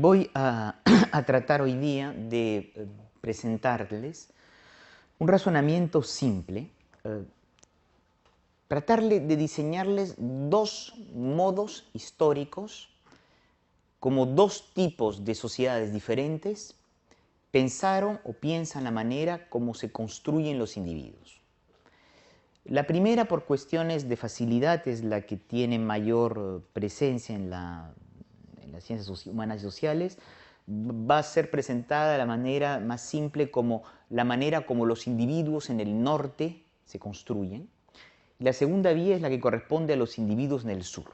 Voy a, a tratar hoy día de presentarles un razonamiento simple, tratarle de diseñarles dos modos históricos, como dos tipos de sociedades diferentes pensaron o piensan la manera como se construyen los individuos. La primera, por cuestiones de facilidad, es la que tiene mayor presencia en las ciencias humanas y sociales. Va a ser presentada de la manera más simple como la manera como los individuos en el norte se construyen. Y la segunda vía es la que corresponde a los individuos en el sur.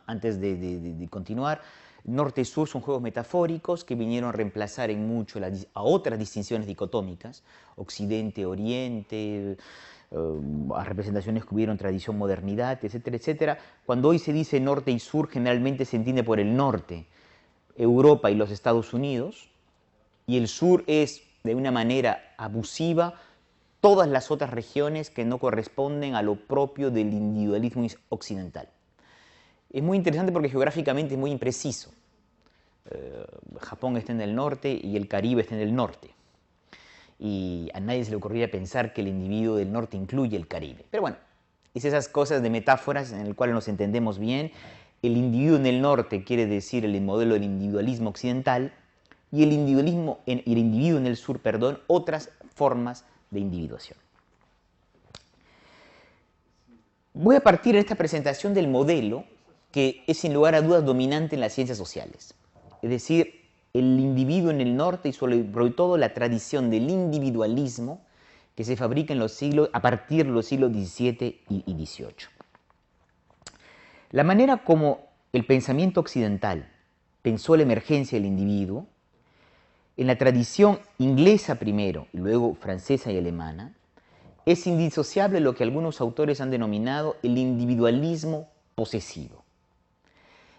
Antes de continuar, norte y sur son juegos metafóricos que vinieron a reemplazar en mucho a otras distinciones dicotómicas, occidente, oriente, a representaciones que hubieron tradición, modernidad, etcétera, etcétera. Cuando hoy se dice norte y sur, generalmente se entiende por el norte Europa y los Estados Unidos, y el sur es, de una manera abusiva, todas las otras regiones que no corresponden a lo propio del individualismo occidental. Es muy interesante porque geográficamente es muy impreciso. Japón está en el norte y el Caribe está en el norte. Y a nadie se le ocurriría pensar que el individuo del norte incluye el Caribe. Pero bueno, es esas cosas de metáforas en las cuales nos entendemos bien. El individuo en el norte quiere decir el modelo del individualismo occidental y el individuo en el sur, perdón, otras formas de individuación. Voy a partir en esta presentación del modelo que es sin lugar a dudas dominante en las ciencias sociales. Es decir, el individuo en el norte y sobre todo la tradición del individualismo que se fabrica en a partir de los siglos XVII y XVIII. La manera como el pensamiento occidental pensó la emergencia del individuo, en la tradición inglesa primero y luego francesa y alemana, es indisociable lo que algunos autores han denominado el individualismo posesivo.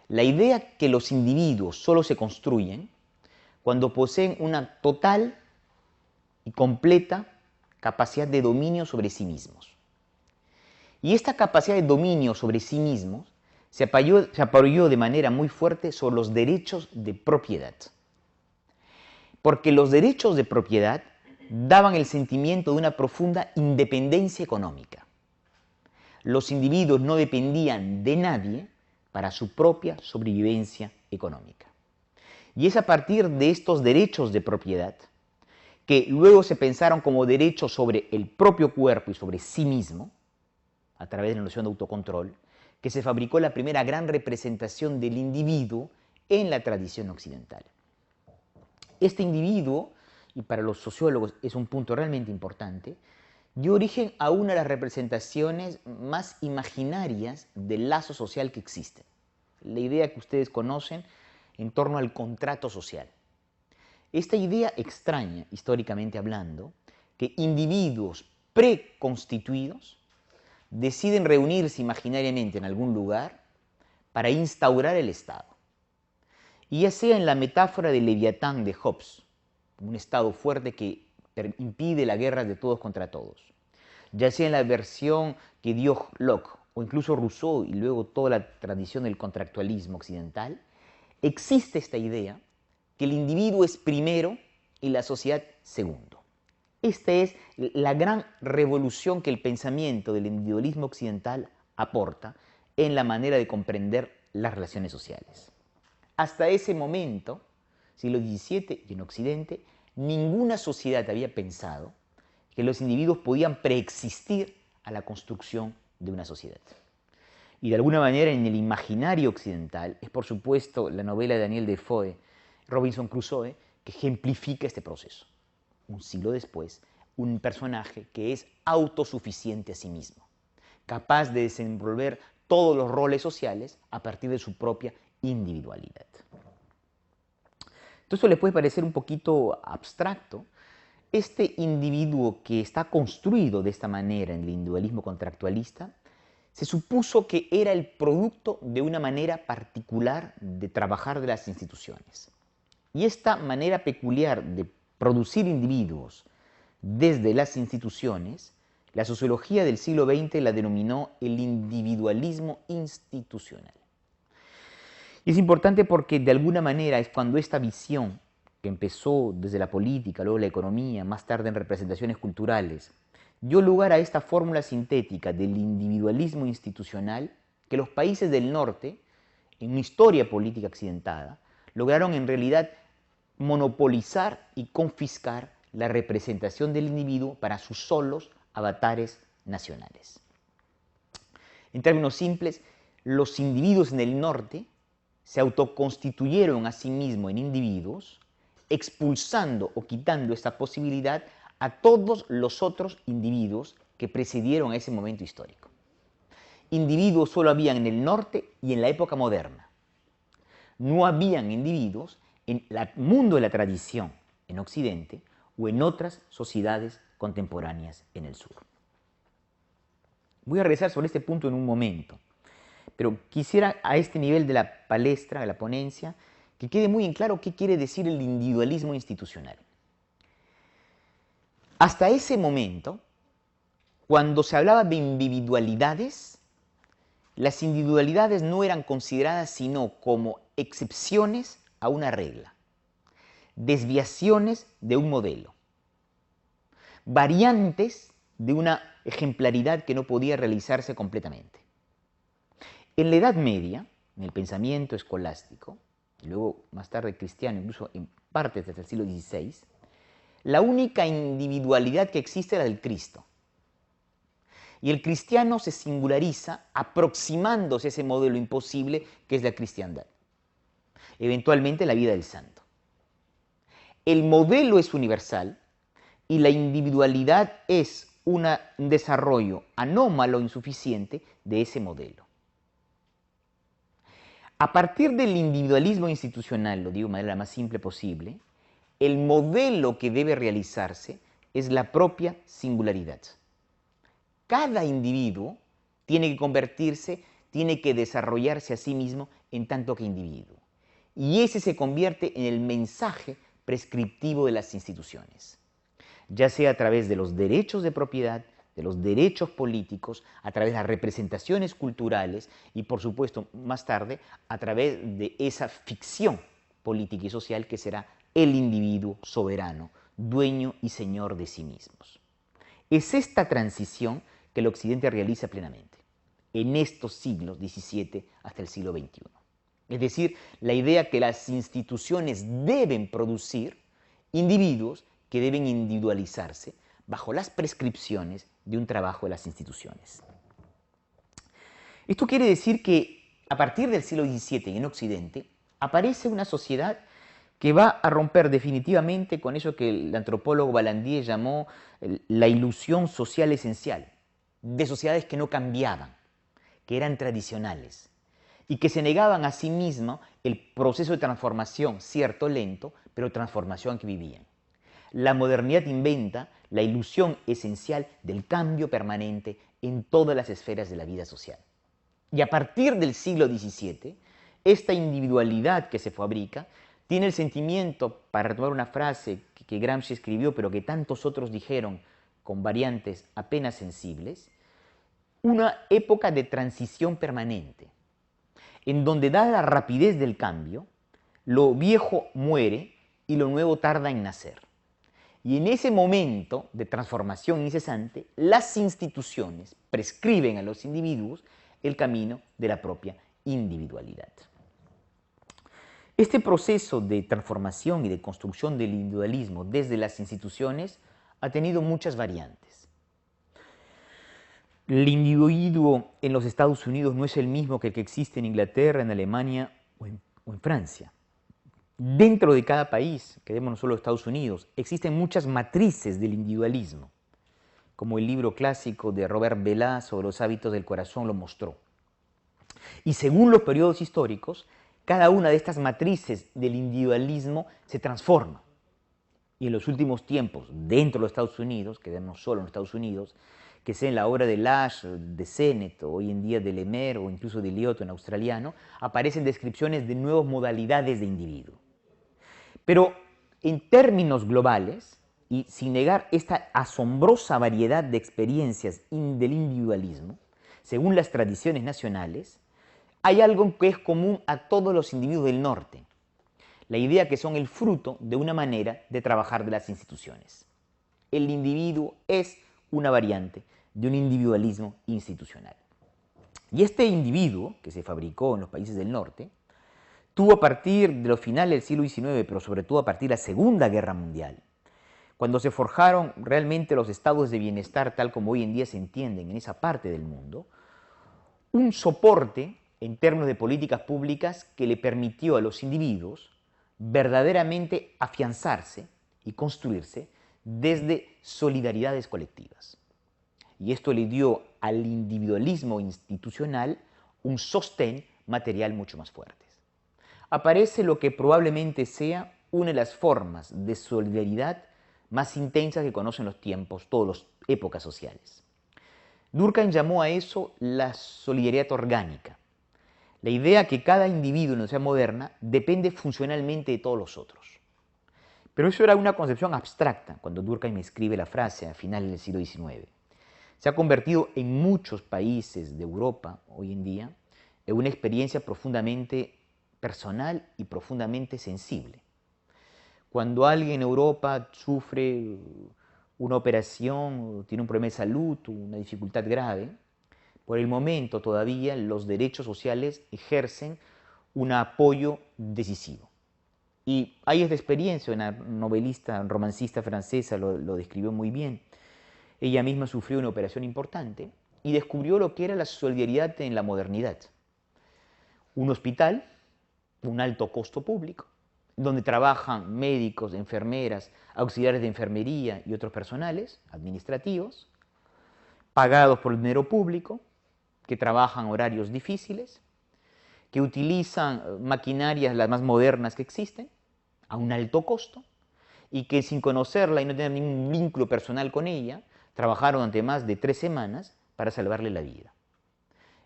La idea que los individuos solo se construyen cuando poseen una total y completa capacidad de dominio sobre sí mismos. Y esta capacidad de dominio sobre sí mismos se apoyó de manera muy fuerte sobre los derechos de propiedad. Porque los derechos de propiedad daban el sentimiento de una profunda independencia económica. Los individuos no dependían de nadie para su propia sobrevivencia económica. Y es a partir de estos derechos de propiedad, que luego se pensaron como derechos sobre el propio cuerpo y sobre sí mismo, a través de la noción de autocontrol, que se fabricó la primera gran representación del individuo en la tradición occidental. Este individuo, y para los sociólogos es un punto realmente importante, dio origen a una de las representaciones más imaginarias del lazo social que existe. La idea que ustedes conocen en torno al contrato social. Esta idea extraña, históricamente hablando, que individuos preconstituidos deciden reunirse imaginariamente en algún lugar para instaurar el Estado. Y ya sea en la metáfora del Leviatán de Hobbes, un Estado fuerte que impide la guerra de todos contra todos, ya sea en la versión que dio Locke o incluso Rousseau y luego toda la tradición del contractualismo occidental, existe esta idea que el individuo es primero y la sociedad segundo. Esta es la gran revolución que el pensamiento del individualismo occidental aporta en la manera de comprender las relaciones sociales. Hasta ese momento, siglo XVII y en Occidente, ninguna sociedad había pensado que los individuos podían preexistir a la construcción de una sociedad. Y de alguna manera en el imaginario occidental es por supuesto la novela de Daniel Defoe, Robinson Crusoe, que ejemplifica este proceso. Un siglo después, un personaje que es autosuficiente a sí mismo, capaz de desenvolver todos los roles sociales a partir de su propia individualidad. Entonces, esto le puede parecer un poquito abstracto. Este individuo que está construido de esta manera en el individualismo contractualista, se supuso que era el producto de una manera particular de trabajar de las instituciones. Y esta manera peculiar de producir individuos desde las instituciones, la sociología del siglo XX la denominó el individualismo institucional. Y es importante porque de alguna manera es cuando esta visión, que empezó desde la política, luego la economía, más tarde en representaciones culturales, dio lugar a esta fórmula sintética del individualismo institucional que los países del norte, en una historia política accidentada, lograron en realidad monopolizar y confiscar la representación del individuo para sus solos avatares nacionales. En términos simples, los individuos en el norte se autoconstituyeron a sí mismos en individuos, expulsando o quitando esta posibilidad a todos los otros individuos que precedieron a ese momento histórico. Individuos solo habían en el norte y en la época moderna. No habían individuos en el mundo de la tradición en Occidente o en otras sociedades contemporáneas en el sur. Voy a regresar sobre este punto en un momento, pero quisiera a este nivel de la palestra, de la ponencia, que quede muy en claro qué quiere decir el individualismo institucional. Hasta ese momento, cuando se hablaba de individualidades, las individualidades no eran consideradas sino como excepciones a una regla, desviaciones de un modelo, variantes de una ejemplaridad que no podía realizarse completamente. En la Edad Media, en el pensamiento escolástico, y luego más tarde cristiano, incluso en partes desde el siglo XVI, la única individualidad que existe es la del Cristo. Y el cristiano se singulariza aproximándose a ese modelo imposible que es la cristiandad. Eventualmente la vida del santo. El modelo es universal y la individualidad es un desarrollo anómalo, insuficiente de ese modelo. A partir del individualismo institucional, lo digo de manera más simple posible, el modelo que debe realizarse es la propia singularidad. Cada individuo tiene que convertirse, tiene que desarrollarse a sí mismo en tanto que individuo. Y ese se convierte en el mensaje prescriptivo de las instituciones, ya sea a través de los derechos de propiedad, de los derechos políticos, a través de las representaciones culturales y, por supuesto, más tarde, a través de esa ficción política y social que será el individuo soberano, dueño y señor de sí mismos. Es esta transición que el Occidente realiza plenamente en estos siglos XVII hasta el siglo XXI. Es decir, la idea que las instituciones deben producir individuos que deben individualizarse bajo las prescripciones de un trabajo de las instituciones. Esto quiere decir que a partir del siglo XVII en Occidente aparece una sociedad que va a romper definitivamente con eso que el antropólogo Vallandier llamó la ilusión social esencial, de sociedades que no cambiaban, que eran tradicionales y que se negaban a sí mismas el proceso de transformación, cierto, lento, pero transformación que vivían. La modernidad inventa la ilusión esencial del cambio permanente en todas las esferas de la vida social. Y a partir del siglo XVII, esta individualidad que se fabrica tiene el sentimiento, para retomar una frase que Gramsci escribió, pero que tantos otros dijeron con variantes apenas sensibles, una época de transición permanente, en donde, dada la rapidez del cambio, lo viejo muere y lo nuevo tarda en nacer. Y en ese momento de transformación incesante, las instituciones prescriben a los individuos el camino de la propia individualidad. Este proceso de transformación y de construcción del individualismo desde las instituciones ha tenido muchas variantes. El individuo en los Estados Unidos no es el mismo que el que existe en Inglaterra, en Alemania o en Francia. Dentro de cada país, quedémonos solo Estados Unidos, existen muchas matrices del individualismo, como el libro clásico de Robert Bellat sobre los hábitos del corazón lo mostró. Y según los periodos históricos, cada una de estas matrices del individualismo se transforma. Y en los últimos tiempos, dentro de los Estados Unidos, quedémonos solo en los Estados Unidos, que sea en la obra de Lash, de Sennett, hoy en día de Lemaire o incluso de Liotto en australiano, aparecen descripciones de nuevas modalidades de individuo. Pero en términos globales, y sin negar esta asombrosa variedad de experiencias del individualismo, según las tradiciones nacionales, hay algo que es común a todos los individuos del norte, la idea que son el fruto de una manera de trabajar de las instituciones. El individuo es una variante de un individualismo institucional. Y este individuo, que se fabricó en los países del norte, tuvo a partir de los finales del siglo XIX, pero sobre todo a partir de la Segunda Guerra Mundial, cuando se forjaron realmente los estados de bienestar tal como hoy en día se entienden en esa parte del mundo, un soporte en términos de políticas públicas que le permitió a los individuos verdaderamente afianzarse y construirse desde solidaridades colectivas. Y esto le dio al individualismo institucional un sostén material mucho más fuerte. Aparece lo que probablemente sea una de las formas de solidaridad más intensas que conocen los tiempos, todas las épocas sociales. Durkheim llamó a eso la solidaridad orgánica, la idea que cada individuo en la sociedad moderna depende funcionalmente de todos los otros. Pero eso era una concepción abstracta cuando Durkheim escribe la frase a finales del siglo XIX. Se ha convertido en muchos países de Europa hoy en día en una experiencia profundamente personal y profundamente sensible. Cuando alguien en Europa sufre una operación, tiene un problema de salud, una dificultad grave, por el momento todavía los derechos sociales ejercen un apoyo decisivo. Y hay esta experiencia, una novelista, romancista francesa lo describió muy bien. Ella misma sufrió una operación importante y descubrió lo que era la solidaridad en la modernidad. Un hospital, un alto costo público, donde trabajan médicos, enfermeras, auxiliares de enfermería y otros personales administrativos, pagados por el dinero público, que trabajan horarios difíciles, que utilizan maquinarias las más modernas que existen, a un alto costo, y que sin conocerla y no tener ningún vínculo personal con ella, trabajaron durante más de 3 semanas para salvarle la vida.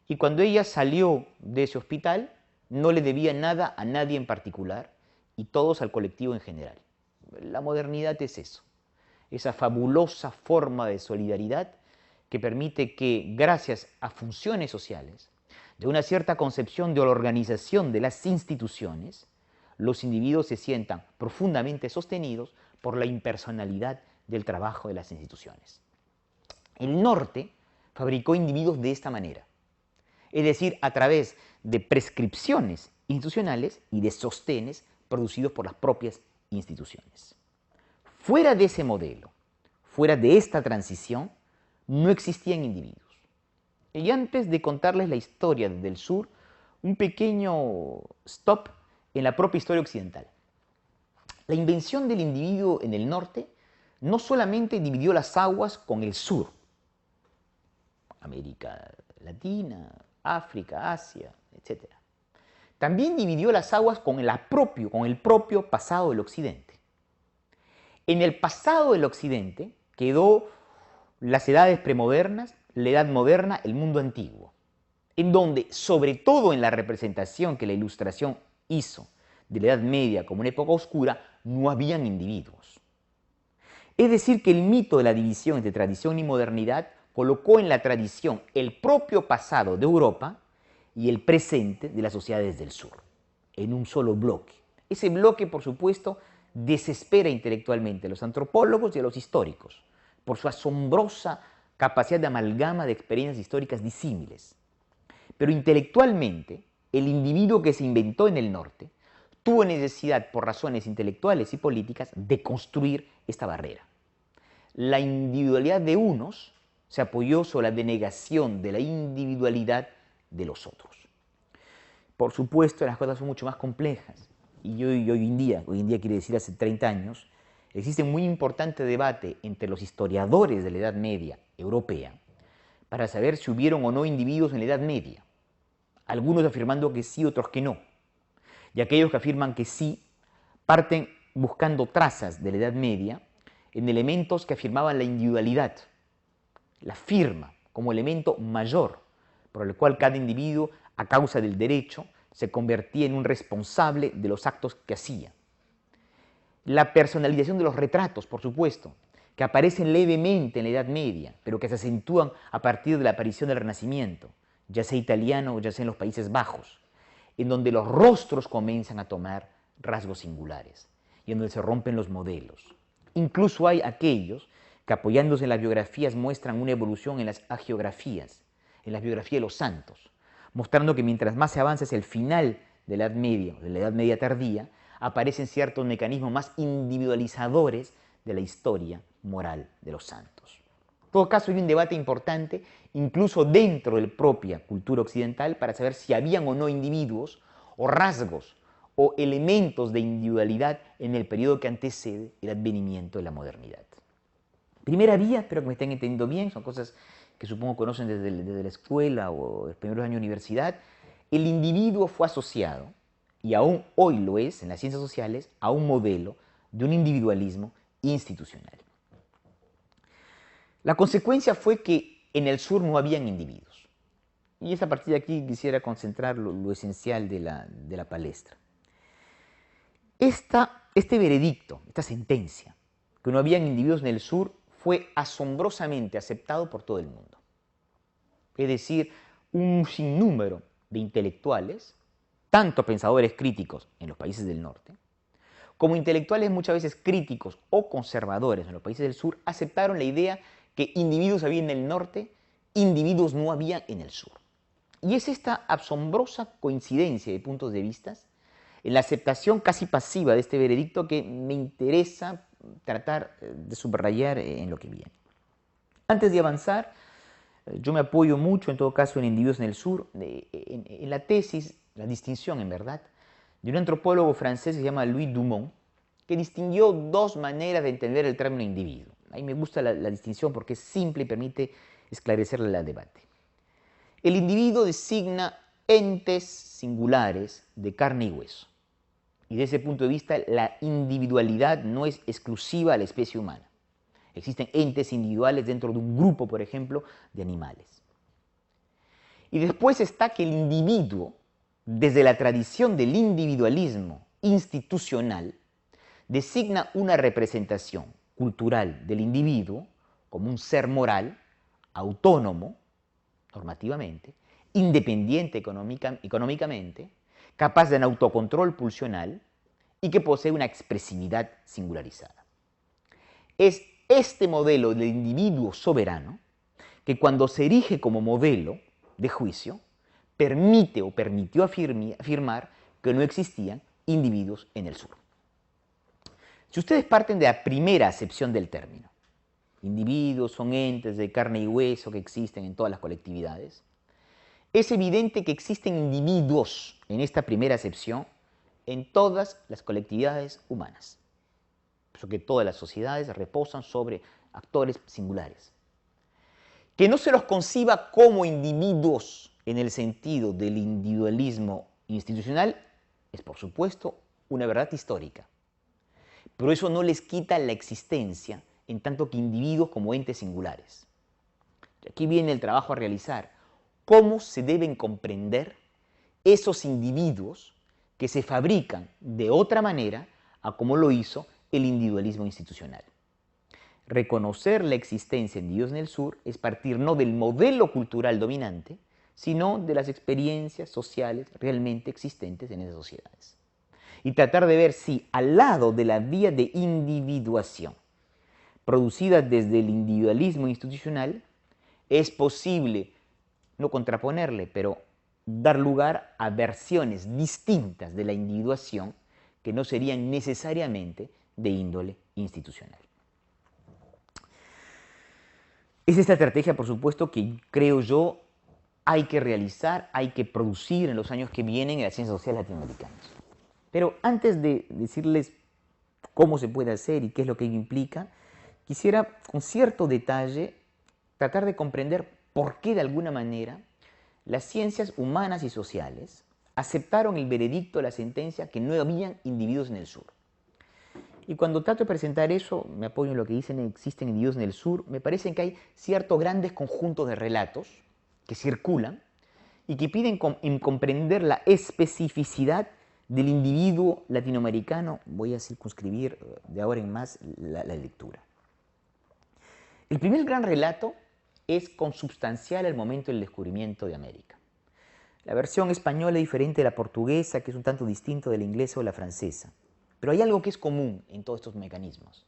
Y cuando ella salió de ese hospital, no le debía nada a nadie en particular y todos al colectivo en general. La modernidad es eso, esa fabulosa forma de solidaridad que permite que, gracias a funciones sociales, de una cierta concepción de la organización de las instituciones, los individuos se sientan profundamente sostenidos por la impersonalidad del trabajo de las instituciones. El norte fabricó individuos de esta manera, es decir, a través de prescripciones institucionales y de sostenes producidos por las propias instituciones. Fuera de ese modelo, fuera de esta transición, no existían individuos. Y antes de contarles la historia del sur, un pequeño stop en la propia historia occidental. La invención del individuo en el norte no solamente dividió las aguas con el sur, América Latina, África, Asia, etc. También dividió las aguas con el propio pasado del occidente. En el pasado del occidente quedó las edades premodernas, la edad moderna, el mundo antiguo, en donde, sobre todo en la representación que la Ilustración hizo de la Edad Media como una época oscura, no habían individuos. Es decir, que el mito de la división entre tradición y modernidad colocó en la tradición el propio pasado de Europa y el presente de las sociedades del sur, en un solo bloque. Ese bloque, por supuesto, desespera intelectualmente a los antropólogos y a los históricos, por su asombrosa capacidad de amalgama de experiencias históricas disímiles. Pero intelectualmente, el individuo que se inventó en el norte tuvo necesidad, por razones intelectuales y políticas, de construir esta barrera. La individualidad de unos se apoyó sobre la denegación de la individualidad de los otros. Por supuesto, las cosas son mucho más complejas. Y hoy en día quiere decir hace 30 años, existe un muy importante debate entre los historiadores de la Edad Media europea para saber si hubieron o no individuos en la Edad Media. Algunos afirmando que sí, otros que no. Y aquellos que afirman que sí, parten buscando trazas de la Edad Media en elementos que afirmaban la individualidad, la firma como elemento mayor, por el cual cada individuo, a causa del derecho, se convertía en un responsable de los actos que hacía. La personalización de los retratos, por supuesto, que aparecen levemente en la Edad Media, pero que se acentúan a partir de la aparición del Renacimiento ya sea italiano o ya sea en los Países Bajos, en donde los rostros comienzan a tomar rasgos singulares y en donde se rompen los modelos. Incluso hay aquellos que, apoyándose en las biografías, muestran una evolución en las hagiografías, en la biografía de los santos, mostrando que mientras más se avanza hacia el final de la Edad Media, de la Edad Media tardía, aparecen ciertos mecanismos más individualizadores de la historia moral de los santos. En todo caso, hay un debate importante, incluso dentro de la propia cultura occidental, para saber si habían o no individuos o rasgos o elementos de individualidad en el periodo que antecede el advenimiento de la modernidad. Primera vía, espero que me estén entendiendo bien, son cosas que supongo conocen desde la escuela o los primeros años de universidad. El individuo fue asociado, y aún hoy lo es en las ciencias sociales, a un modelo de un individualismo institucional. La consecuencia fue que en el sur no habían individuos. Y es a partir de aquí quisiera concentrar lo esencial de la palestra. Este veredicto, esta sentencia, que no habían individuos en el sur, fue asombrosamente aceptado por todo el mundo. Es decir, un sinnúmero de intelectuales, tanto pensadores críticos en los países del norte, como intelectuales muchas veces críticos o conservadores en los países del sur, aceptaron la idea que individuos había en el norte, individuos no había en el sur. Y es esta asombrosa coincidencia de puntos de vista, en la aceptación casi pasiva de este veredicto, que me interesa tratar de subrayar en lo que viene. Antes de avanzar, yo me apoyo mucho, en todo caso, en Individuos en el Sur, en la tesis, la distinción, en verdad, de un antropólogo francés que se llama Louis Dumont, que distinguió dos maneras de entender el término individuo. A mí me gusta la distinción porque es simple y permite esclarecerle el debate. El individuo designa entes singulares de carne y hueso. Y desde ese punto de vista, la individualidad no es exclusiva a la especie humana. Existen entes individuales dentro de un grupo, por ejemplo, de animales. Y después está que el individuo, desde la tradición del individualismo institucional, designa una representación cultural del individuo como un ser moral, autónomo, normativamente, independiente económicamente, capaz de un autocontrol pulsional y que posee una expresividad singularizada. Es este modelo del individuo soberano que, cuando se erige como modelo de juicio, permite o permitió afirmar que no existían individuos en el sur. Si ustedes parten de la primera acepción del término, individuos son entes de carne y hueso que existen en todas las colectividades, es evidente que existen individuos en esta primera acepción en todas las colectividades humanas. Por eso que todas las sociedades reposan sobre actores singulares. Que no se los conciba como individuos en el sentido del individualismo institucional es, por supuesto, una verdad histórica. Pero eso no les quita la existencia en tanto que individuos como entes singulares. Aquí viene el trabajo a realizar. ¿Cómo se deben comprender esos individuos que se fabrican de otra manera a como lo hizo el individualismo institucional? Reconocer la existencia de individuos en el sur es partir no del modelo cultural dominante, sino de las experiencias sociales realmente existentes en esas sociedades. Y tratar de ver si, al lado de la vía de individuación producida desde el individualismo institucional, es posible no contraponerle, pero dar lugar a versiones distintas de la individuación que no serían necesariamente de índole institucional. Es esta estrategia, por supuesto, que creo yo hay que realizar, hay que producir en los años que vienen en las ciencias sociales latinoamericanas. Pero antes de decirles cómo se puede hacer y qué es lo que ello implica, quisiera con cierto detalle tratar de comprender por qué, de alguna manera, las ciencias humanas y sociales aceptaron el veredicto de la sentencia que no habían individuos en el sur. Y cuando trato de presentar eso, me apoyo en lo que dicen existen individuos en el sur, me parece que hay ciertos grandes conjuntos de relatos que circulan y que piden comprender la especificidad del individuo latinoamericano. Voy a circunscribir de ahora en más la lectura. El primer gran relato es consubstancial al momento del descubrimiento de América. La versión española es diferente de la portuguesa, que es un tanto distinto de la inglesa o la francesa. Pero hay algo que es común en todos estos mecanismos.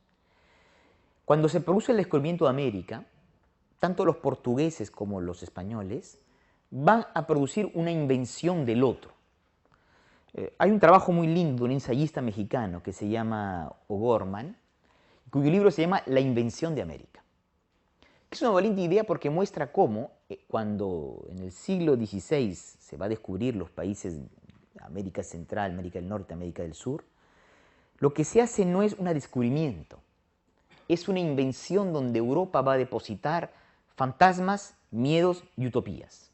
Cuando se produce el descubrimiento de América, tanto los portugueses como los españoles van a producir una invención del otro. Hay un trabajo muy lindo de un ensayista mexicano que se llama O'Gorman, cuyo libro se llama La invención de América. Es una valiente idea porque muestra cómo, cuando en el siglo XVI se va a descubrir los países de América Central, América del Norte, América del Sur, lo que se hace no es un descubrimiento, es una invención donde Europa va a depositar fantasmas, miedos y utopías.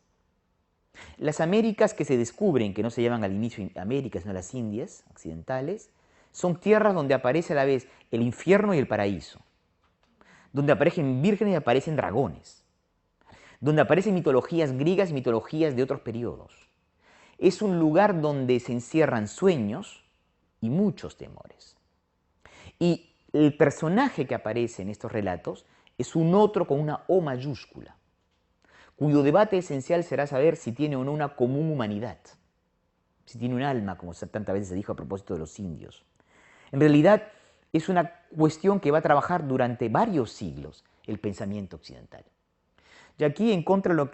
Las Américas que se descubren, que no se llaman al inicio Américas, sino las Indias occidentales, son tierras donde aparece a la vez el infierno y el paraíso, donde aparecen vírgenes y aparecen dragones, donde aparecen mitologías griegas y mitologías de otros periodos. Es un lugar donde se encierran sueños y muchos temores. Y el personaje que aparece en estos relatos es un otro con una O mayúscula, cuyo debate esencial será saber si tiene o no una común humanidad, si tiene un alma, como tantas veces se dijo a propósito de los indios. En realidad, es una cuestión que va a trabajar durante varios siglos el pensamiento occidental. Y aquí encuentra lo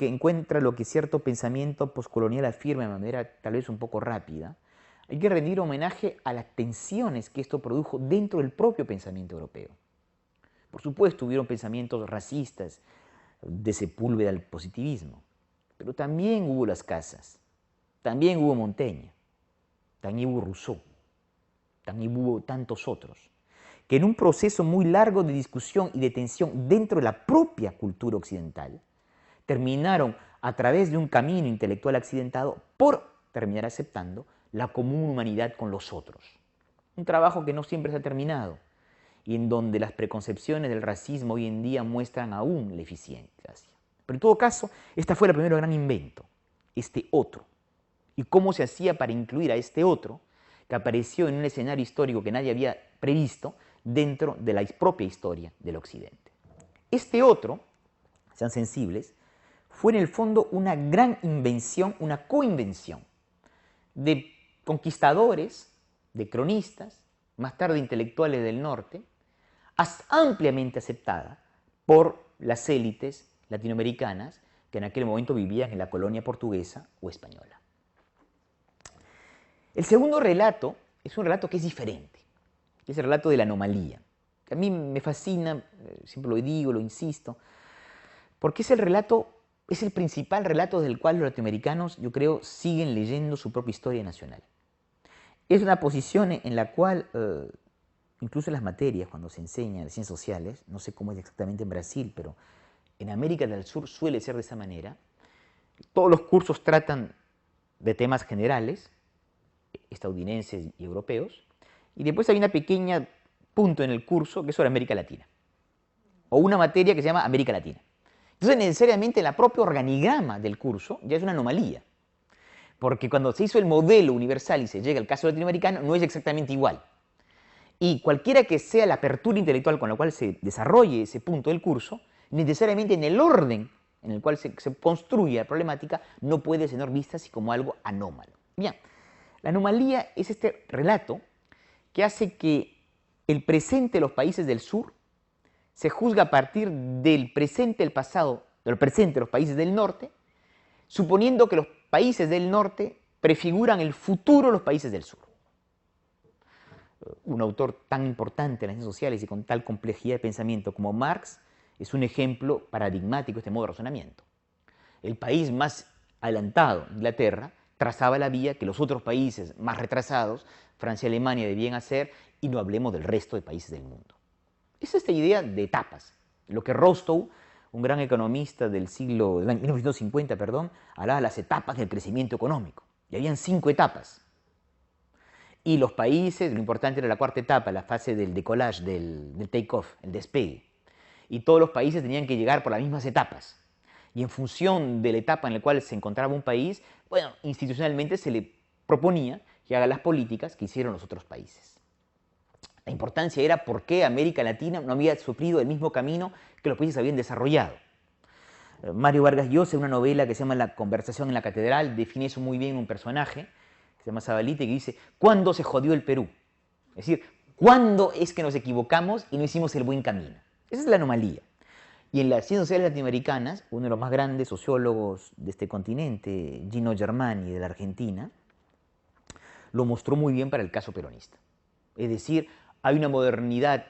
que cierto pensamiento postcolonial afirma de manera tal vez un poco rápida. Hay que rendir homenaje a las tensiones que esto produjo dentro del propio pensamiento europeo. Por supuesto, hubieron pensamientos racistas de Sepúlveda al positivismo, pero también hubo Las Casas, también hubo Montaigne, también hubo Rousseau, también hubo tantos otros, que en un proceso muy largo de discusión y de tensión dentro de la propia cultura occidental, terminaron a través de un camino intelectual accidentado por terminar aceptando la común humanidad con los otros. Un trabajo que no siempre se ha terminado y en donde las preconcepciones del racismo hoy en día muestran aún la eficiencia. Pero en todo caso, esta fue el primer gran invento, este otro. Y cómo se hacía para incluir a este otro que apareció en un escenario histórico que nadie había previsto dentro de la propia historia del Occidente. Este otro, sean sensibles, fue en el fondo una gran invención, una coinvención de conquistadores, de cronistas, más tarde intelectuales del norte, ampliamente aceptada por las élites latinoamericanas que en aquel momento vivían en la colonia portuguesa o española. El segundo relato es un relato que es diferente, que es el relato de la anomalía, que a mí me fascina, siempre lo digo, lo insisto, porque es el principal relato del cual los latinoamericanos, yo creo, siguen leyendo su propia historia nacional. Es una posición en la cual, incluso en las materias, cuando se enseña las ciencias sociales, no sé cómo es exactamente en Brasil, pero en América del Sur suele ser de esa manera. Todos los cursos tratan de temas generales, estadounidenses y europeos, y después hay una pequeña punto en el curso que es sobre América Latina, o una materia que se llama América Latina. Entonces, necesariamente, el propio organigrama del curso ya es una anomalía, porque cuando se hizo el modelo universal y se llega al caso latinoamericano, no es exactamente igual. Y cualquiera que sea la apertura intelectual con la cual se desarrolle ese punto del curso, necesariamente en el orden en el cual se construye la problemática, no puede ser vista así como algo anómalo. Bien, la anomalía es este relato que hace que el presente de los países del sur se juzga a partir del presente del pasado, del presente de los países del norte, suponiendo que los países del norte prefiguran el futuro de los países del sur. Un autor tan importante en las ciencias sociales y con tal complejidad de pensamiento como Marx es un ejemplo paradigmático de este modo de razonamiento. El país más adelantado, Inglaterra, trazaba la vía que los otros países más retrasados, Francia y Alemania, debían hacer, y no hablemos del resto de países del mundo. Es esta idea de etapas, lo que Rostow, un gran economista del siglo 1950, hablaba de las etapas del crecimiento económico. Y habían 5 etapas. Y los países, lo importante era la cuarta etapa, la fase del decollage, del take-off, el despegue. Y todos los países tenían que llegar por las mismas etapas. Y en función de la etapa en la cual se encontraba un país, bueno, institucionalmente se le proponía que haga las políticas que hicieron los otros países. La importancia era por qué América Latina no había sufrido el mismo camino que los países habían desarrollado. Mario Vargas Llosa, en una novela que se llama La conversación en la catedral, define eso muy bien un personaje que se llama Zabalite, que dice, ¿cuándo se jodió el Perú? Es decir, ¿cuándo es que nos equivocamos y no hicimos el buen camino? Esa es la anomalía. Y en las ciencias sociales latinoamericanas, uno de los más grandes sociólogos de este continente, Gino Germani, de la Argentina, lo mostró muy bien para el caso peronista. Es decir, hay una modernidad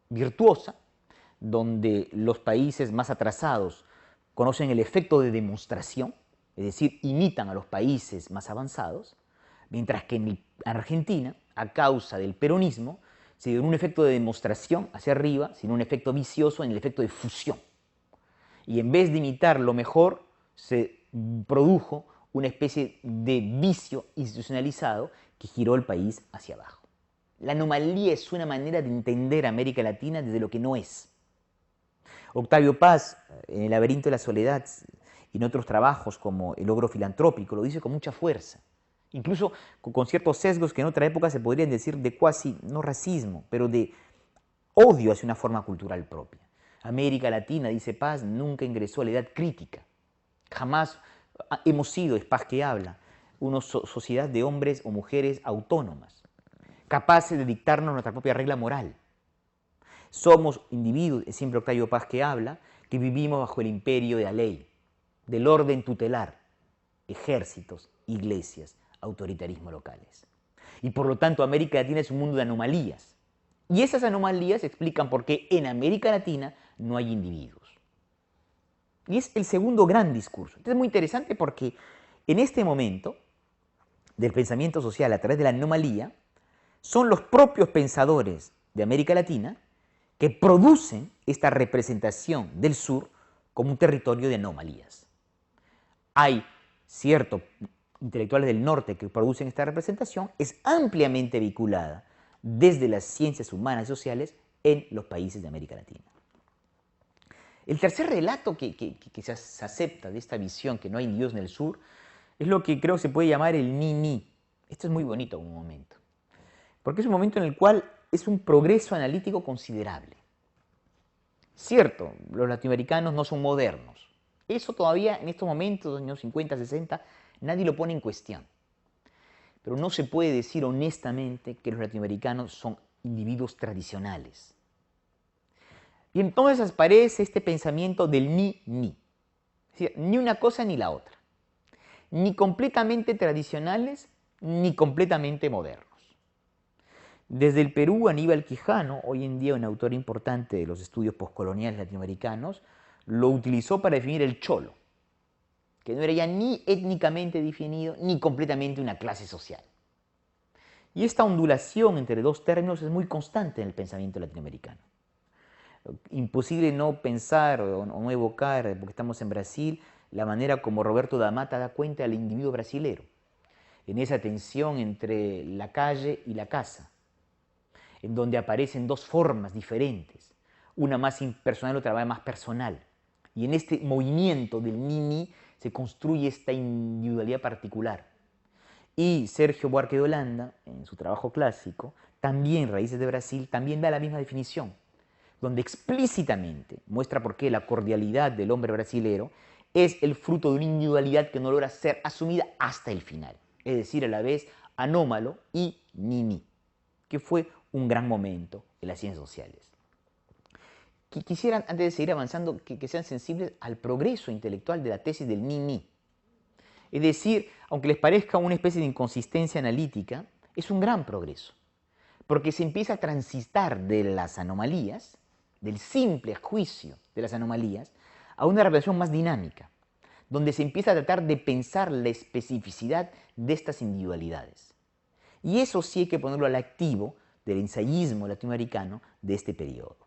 virtuosa donde los países más atrasados conocen el efecto de demostración, es decir, imitan a los países más avanzados, mientras que en Argentina, a causa del peronismo, se dio un efecto de demostración hacia arriba, sino un efecto vicioso en el efecto de fusión. Y en vez de imitar lo mejor, se produjo una especie de vicio institucionalizado que giró el país hacia abajo. La anomalía es una manera de entender América Latina desde lo que no es. Octavio Paz, en El laberinto de la soledad y en otros trabajos como El logro filantrópico, lo dice con mucha fuerza. Incluso con ciertos sesgos que en otra época se podrían decir de cuasi, no racismo, pero de odio hacia una forma cultural propia. América Latina, dice Paz, nunca ingresó a la edad crítica. Jamás hemos sido, es Paz que habla, una sociedad de hombres o mujeres autónomas, capaces de dictarnos nuestra propia regla moral. Somos individuos, es siempre Octavio Paz que habla, que vivimos bajo el imperio de la ley, del orden tutelar, ejércitos, iglesias, autoritarismo locales. Y por lo tanto América Latina es un mundo de anomalías. Y esas anomalías explican por qué en América Latina no hay individuos. Y es el segundo gran discurso. Entonces es muy interesante porque en este momento del pensamiento social a través de la anomalía, son los propios pensadores de América Latina que producen esta representación del sur como un territorio de anomalías. Hay ciertos intelectuales del norte que producen esta representación, es ampliamente vinculada desde las ciencias humanas y sociales en los países de América Latina. El tercer relato que se acepta de esta visión que no hay Dios en el sur es lo que creo que se puede llamar el ni-ni. Esto es muy bonito como momento, porque es un momento en el cual es un progreso analítico considerable. Cierto, los latinoamericanos no son modernos. Eso todavía en estos momentos, los años 50, 60, nadie lo pone en cuestión. Pero no se puede decir honestamente que los latinoamericanos son individuos tradicionales. Y entonces aparece este pensamiento del ni-ni. Es decir, ni una cosa ni la otra. Ni completamente tradicionales, ni completamente modernos. Desde el Perú, Aníbal Quijano, hoy en día un autor importante de los estudios postcoloniales latinoamericanos, lo utilizó para definir el cholo, que no era ya ni étnicamente definido, ni completamente una clase social. Y esta ondulación entre dos términos es muy constante en el pensamiento latinoamericano. Imposible no pensar o no evocar, porque estamos en Brasil, la manera como Roberto da Mata da cuenta al individuo brasilero, en esa tensión entre la calle y la casa, en donde aparecen dos formas diferentes, una más impersonal, otra más personal. Y en este movimiento del ni-ni se construye esta individualidad particular. Y Sergio Buarque de Holanda, en su trabajo clásico, también Raíces de Brasil, también da la misma definición, donde explícitamente muestra por qué la cordialidad del hombre brasilero es el fruto de una individualidad que no logra ser asumida hasta el final, es decir, a la vez anómalo y ni-ni, que fue un gran momento en las ciencias sociales. Quisiera, antes de seguir avanzando, que sean sensibles al progreso intelectual de la tesis del ni-ni. Es decir, aunque les parezca una especie de inconsistencia analítica, es un gran progreso, porque se empieza a transitar de las anomalías, del simple juicio de las anomalías, a una representación más dinámica, donde se empieza a tratar de pensar la especificidad de estas individualidades. Y eso sí hay que ponerlo al activo del ensayismo latinoamericano de este periodo.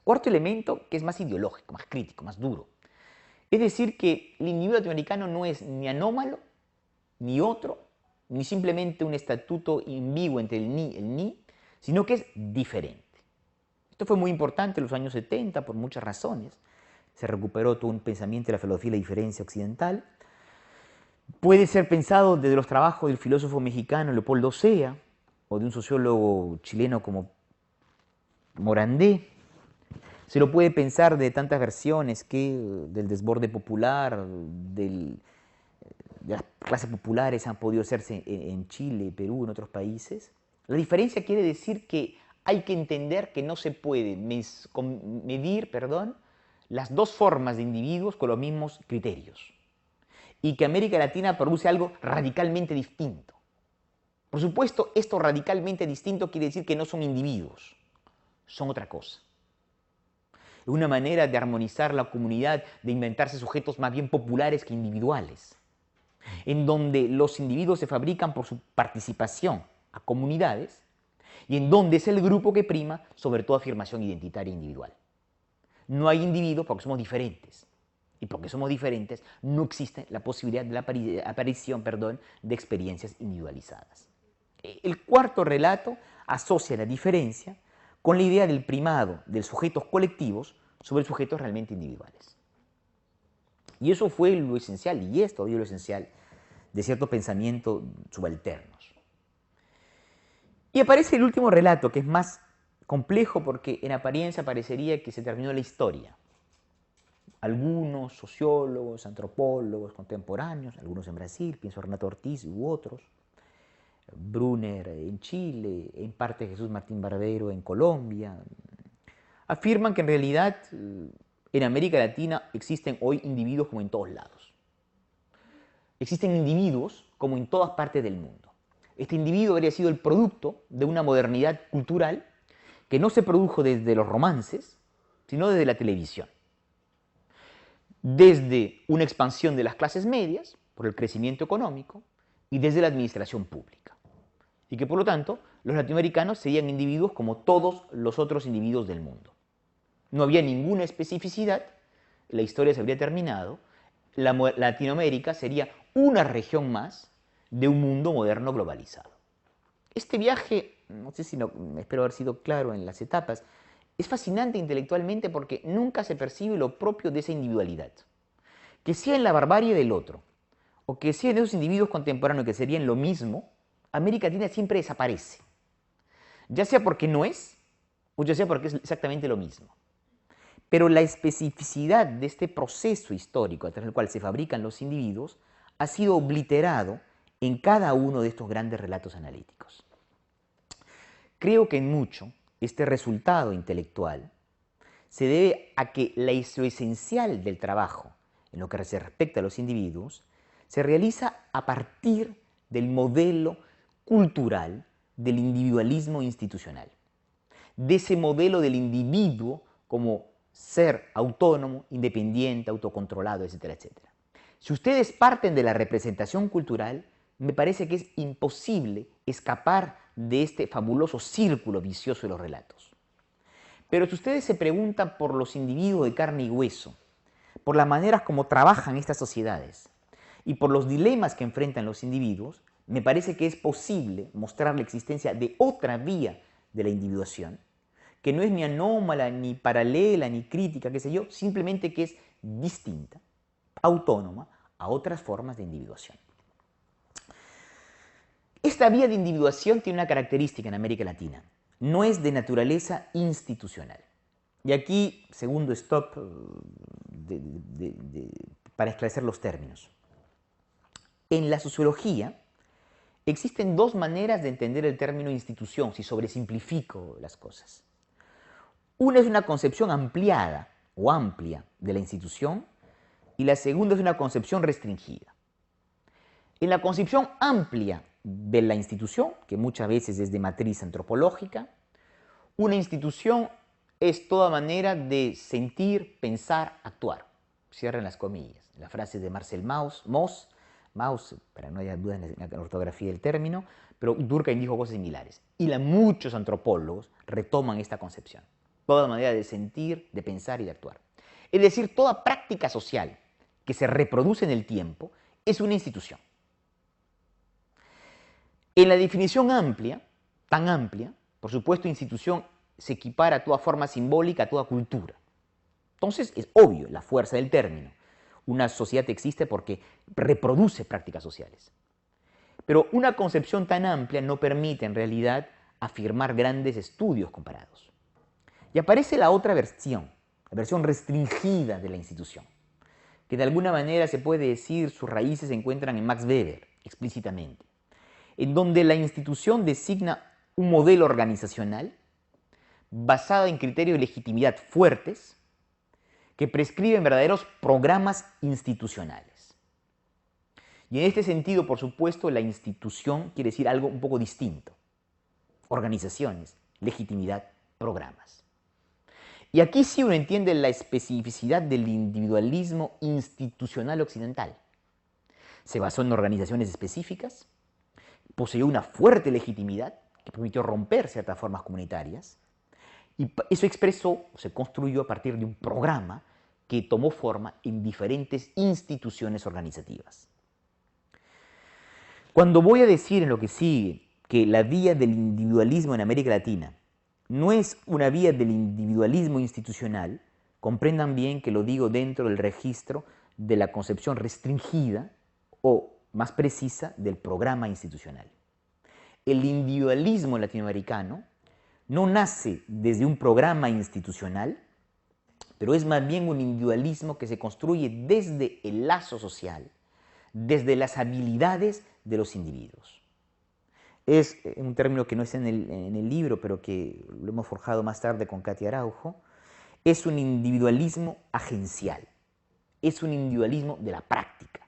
Cuarto elemento, que es más ideológico, más crítico, más duro. Es decir, que el individuo latinoamericano no es ni anómalo, ni otro, ni simplemente un estatuto ambiguo entre el ni, sino que es diferente. Esto fue muy importante en los años 70 por muchas razones. Se recuperó todo un pensamiento de la filosofía de la diferencia occidental. Puede ser pensado desde los trabajos del filósofo mexicano Leopoldo Sea o de un sociólogo chileno como Morandé, Se lo puede pensar de tantas versiones que del desborde popular, de las clases populares han podido hacerse en Chile, Perú, en otros países. La diferencia quiere decir que hay que entender que no se puede medir las dos formas de individuos con los mismos criterios y que América Latina produce algo radicalmente distinto. Por supuesto, esto radicalmente distinto quiere decir que no son individuos, son otra cosa. Es una manera de armonizar la comunidad, de inventarse sujetos más bien populares que individuales, en donde los individuos se fabrican por su participación a comunidades y en donde es el grupo que prima sobre toda afirmación identitaria individual. No hay individuos porque somos diferentes. Y porque somos diferentes, no existe la posibilidad de la aparición de experiencias individualizadas. El cuarto relato asocia la diferencia con la idea del primado de sujetos colectivos sobre sujetos realmente individuales. Y eso fue lo esencial, y es todavía lo esencial, de cierto pensamiento subalternos. Y aparece el último relato, que es más complejo porque en apariencia parecería que se terminó la historia. Algunos sociólogos, antropólogos contemporáneos, algunos en Brasil, pienso Renato Ortiz u otros, Brunner en Chile, en parte Jesús Martín Barbero en Colombia, afirman que en realidad en América Latina existen hoy individuos como en todos lados. Existen individuos como en todas partes del mundo. Este individuo habría sido el producto de una modernidad cultural que no se produjo desde los romances, sino desde la televisión. Desde una expansión de las clases medias, por el crecimiento económico, y desde la administración pública. Y que por lo tanto, los latinoamericanos serían individuos como todos los otros individuos del mundo. No había ninguna especificidad, la historia se habría terminado, Latinoamérica sería una región más de un mundo moderno globalizado. Este viaje, no sé si espero haber sido claro en las etapas, es fascinante intelectualmente porque nunca se percibe lo propio de esa individualidad. Que sea en la barbarie del otro, o que sea en esos individuos contemporáneos que serían lo mismo, América Latina siempre desaparece. Ya sea porque no es, o ya sea porque es exactamente lo mismo. Pero la especificidad de este proceso histórico a través del cual se fabrican los individuos ha sido obliterado en cada uno de estos grandes relatos analíticos. Creo que en mucho este resultado intelectual se debe a que lo esencial del trabajo en lo que se respecta a los individuos se realiza a partir del modelo cultural del individualismo institucional, de ese modelo del individuo como ser autónomo, independiente, autocontrolado, etcétera, etcétera. Si ustedes parten de la representación cultural, me parece que es imposible escapar de este fabuloso círculo vicioso de los relatos. Pero si ustedes se preguntan por los individuos de carne y hueso, por las maneras como trabajan estas sociedades y por los dilemas que enfrentan los individuos, me parece que es posible mostrar la existencia de otra vía de la individuación, que no es ni anómala, ni paralela, ni crítica, qué sé yo, simplemente que es distinta, autónoma a otras formas de individuación. Esta vía de individuación tiene una característica en América Latina. No es de naturaleza institucional. Y aquí, segundo stop para esclarecer los términos. En la sociología existen dos maneras de entender el término institución, si sobresimplifico las cosas. Una es una concepción ampliada o amplia de la institución y la segunda es una concepción restringida. En la concepción amplia de la institución, que muchas veces es de matriz antropológica, una institución es toda manera de sentir, pensar, actuar. Cierren las comillas. La frase de Marcel Mauss, para no haya dudas en la ortografía del término, pero Durkheim dijo cosas similares. Y muchos antropólogos retoman esta concepción. Toda manera de sentir, de pensar y de actuar. Es decir, toda práctica social que se reproduce en el tiempo es una institución. En la definición amplia, tan amplia, por supuesto, institución se equipara a toda forma simbólica, a toda cultura. Entonces, es obvio la fuerza del término. Una sociedad existe porque reproduce prácticas sociales. Pero una concepción tan amplia no permite, en realidad, afirmar grandes estudios comparados. Y aparece la otra versión, la versión restringida de la institución, que de alguna manera se puede decir sus raíces se encuentran en Max Weber, explícitamente, en donde la institución designa un modelo organizacional basado en criterios de legitimidad fuertes que prescriben verdaderos programas institucionales. Y en este sentido, por supuesto, la institución quiere decir algo un poco distinto. Organizaciones, legitimidad, programas. Y aquí sí uno entiende la especificidad del individualismo institucional occidental. Se basó en organizaciones específicas, poseyó una fuerte legitimidad que permitió romper ciertas formas comunitarias, y eso expresó, se construyó a partir de un programa que tomó forma en diferentes instituciones organizativas. Cuando voy a decir en lo que sigue que la vía del individualismo en América Latina no es una vía del individualismo institucional, comprendan bien que lo digo dentro del registro de la concepción restringida o más precisa del programa institucional. El individualismo latinoamericano no nace desde un programa institucional, pero es más bien un individualismo que se construye desde el lazo social, desde las habilidades de los individuos. Es un término que no está en el libro, pero que lo hemos forjado más tarde con Katia Araujo. Es un individualismo agencial, es un individualismo de la práctica.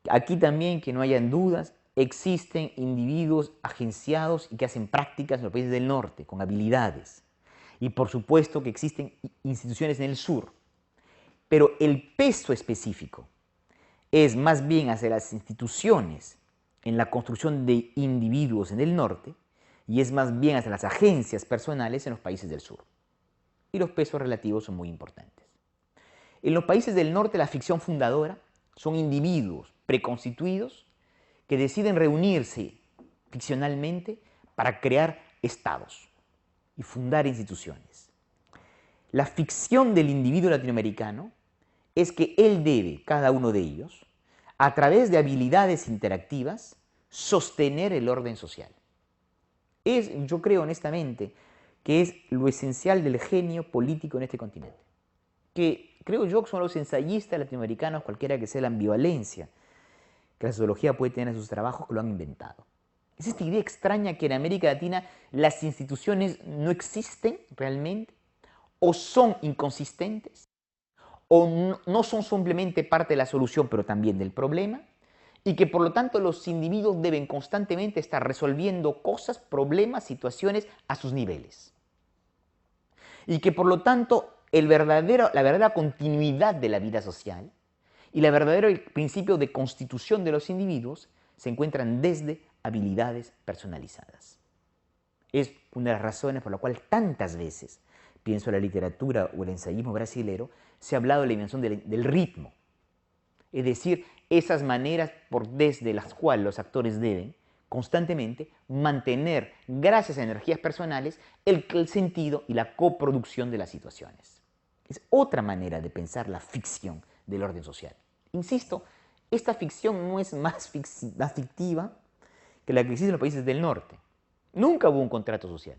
Aquí también, que no hayan dudas, existen individuos agenciados y que hacen prácticas en los países del norte, con habilidades. Y por supuesto que existen instituciones en el sur. Pero el peso específico es más bien hacia las instituciones en la construcción de individuos en el norte y es más bien hacia las agencias personales en los países del sur. Y los pesos relativos son muy importantes. En los países del norte la ficción fundadora son individuos preconstituidos que deciden reunirse ficcionalmente para crear estados y fundar instituciones. La ficción del individuo latinoamericano es que él debe, cada uno de ellos, a través de habilidades interactivas, sostener el orden social. Yo creo honestamente que es lo esencial del genio político en este continente. Que creo yo que son los ensayistas latinoamericanos, cualquiera que sea la ambivalencia que la sociología puede tener en sus trabajos, que lo han inventado. Es esta idea extraña que en América Latina las instituciones no existen realmente, o son inconsistentes, o no son simplemente parte de la solución, pero también del problema, y que por lo tanto los individuos deben constantemente estar resolviendo cosas, problemas, situaciones a sus niveles. Y que por lo tanto la verdadera continuidad de la vida social y el verdadero principio de constitución de los individuos se encuentran desde habilidades personalizadas. Es una de las razones por la cual tantas veces, pienso en la literatura o el ensayismo brasilero, se ha hablado de la dimensión del ritmo. Es decir, esas maneras desde las cuales los actores deben constantemente mantener, gracias a energías personales, el sentido y la coproducción de las situaciones. Es otra manera de pensar la ficción del orden social. Insisto, esta ficción no es más fictiva que la que existe en los países del norte. Nunca hubo un contrato social.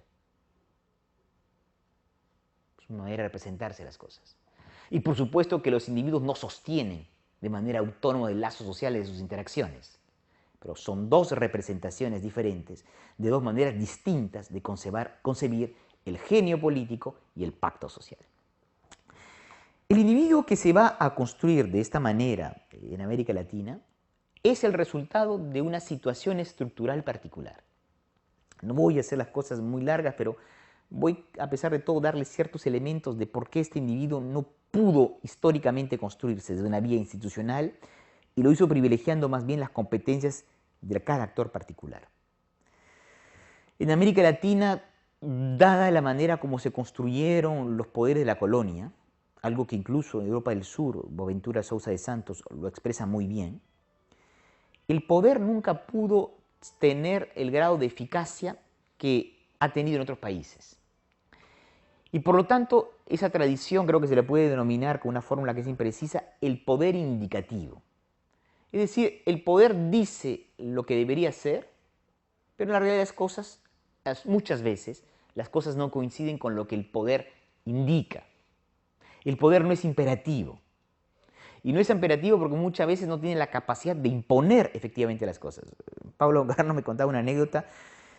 Es una manera de representarse las cosas. Y por supuesto que los individuos no sostienen de manera autónoma el lazo social de sus interacciones. Pero son dos representaciones diferentes, de dos maneras distintas de concebir el genio político y el pacto social. El individuo que se va a construir de esta manera en América Latina es el resultado de una situación estructural particular. No voy a hacer las cosas muy largas, pero voy, a pesar de todo, darle ciertos elementos de por qué este individuo no pudo históricamente construirse desde una vía institucional y lo hizo privilegiando más bien las competencias de cada actor particular. En América Latina, dada la manera como se construyeron los poderes de la colonia, algo que incluso en Europa del Sur, Boaventura Sousa de Santos lo expresa muy bien, el poder nunca pudo tener el grado de eficacia que ha tenido en otros países. Y por lo tanto, esa tradición creo que se le puede denominar con una fórmula que es imprecisa, el poder indicativo. Es decir, el poder dice lo que debería ser, pero en la realidad de las cosas, muchas veces, las cosas no coinciden con lo que el poder indica. El poder no es imperativo. Y no es imperativo porque muchas veces no tiene la capacidad de imponer efectivamente las cosas. Pablo Garno me contaba una anécdota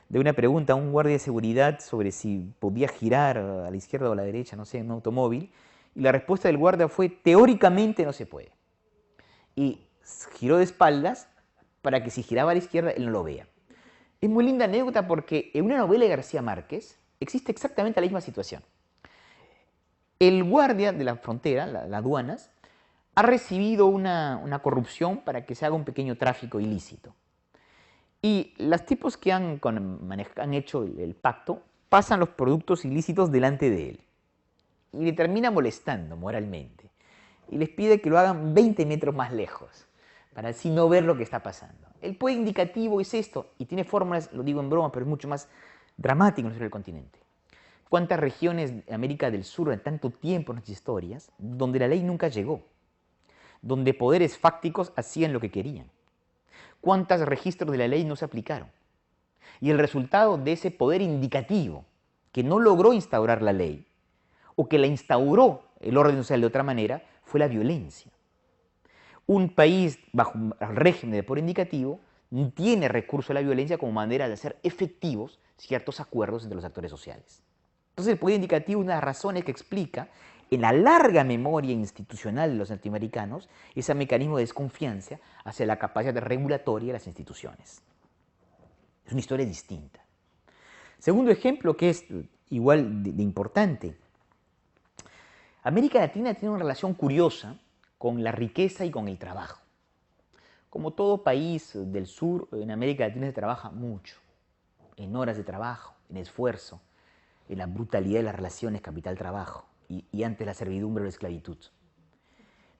de una pregunta a un guardia de seguridad sobre si podía girar a la izquierda o a la derecha, no sé, en un automóvil. Y la respuesta del guardia fue, teóricamente no se puede. Y giró de espaldas para que si giraba a la izquierda él no lo vea. Es muy linda anécdota porque en una novela de García Márquez existe exactamente la misma situación. El guardia de la frontera, las aduanas, ha recibido una corrupción para que se haga un pequeño tráfico ilícito. Y los tipos que han hecho el pacto pasan los productos ilícitos delante de él. Y le termina molestando moralmente. Y les pide que lo hagan 20 metros más lejos, para así no ver lo que está pasando. El poder indicativo es esto, y tiene fórmulas, lo digo en broma, pero es mucho más dramático en el continente. ¿Cuántas regiones de América del Sur en tanto tiempo en nuestras historias donde la ley nunca llegó? Donde poderes fácticos hacían lo que querían. ¿Cuántos registros de la ley no se aplicaron? Y el resultado de ese poder indicativo que no logró instaurar la ley, o que la instauró el orden social de otra manera, fue la violencia. Un país bajo un régimen de poder indicativo tiene recurso a la violencia como manera de hacer efectivos ciertos acuerdos entre los actores sociales. Entonces el poder indicativo es una de las razones que explica en la larga memoria institucional de los norteamericanos ese mecanismo de desconfianza hacia la capacidad regulatoria de las instituciones. Es una historia distinta. Segundo ejemplo que es igual de importante. América Latina tiene una relación curiosa con la riqueza y con el trabajo. Como todo país del sur, en América Latina se trabaja mucho, en horas de trabajo, en esfuerzo, en la brutalidad de las relaciones capital-trabajo y antes la servidumbre o la esclavitud.